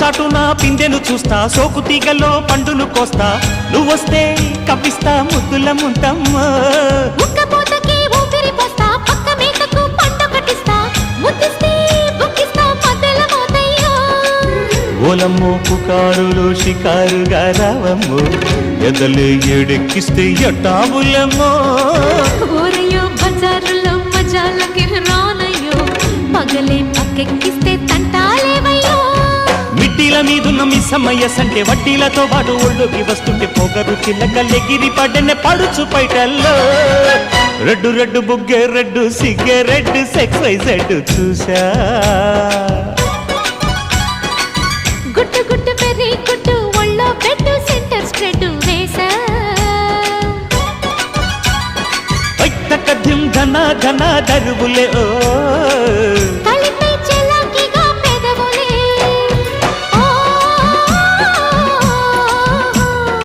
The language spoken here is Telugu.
చాటున పిందెను చూస్తా, సోకు తీగలో పండును కోస్తా, నువ్వొస్తే కప్పిస్తా ముద్దుల ముంతమ్మ. ఉక్కపోతకి ఊపిరి పోస్తా, పక్క మేకకు పంట కట్టిస్తా, ముద్దిస్తే బుక్కిస్తా మధ్యల మోతయ్యో. ఓలమ్మో పుకారులో షికారుగా రావమ్మో, ఎదలు ఎడెక్కిస్తే ఎట్టాబులమ్మో. ఊరయ్యో బజారులో మజాలకి రానయ్యో, పగలే పక్కెక్కిస్తే తంటాలేవయ్యో. మిట్టిల మీదున్న మిస్సమ్మయ్య సంటే వడ్డీలతో పాటు ఒళ్ళోకి వస్తుంటే పొగరు చిల్లకల్లెగిరి పడ్డనే పడుచు పైటల్లో. రెడ్డు రెడ్డు బుగ్గే రెడ్డు సిగ్గే రెడ్డు సెక్సైజెడ్ చూసా. గుట్టు గుట్టు పెరి గుట్టు ఒళ్ళో పెట్టు సెంటర్ స్ప్రెడ్ వేసా. కథం ఘన ఘన దరువులే ఓ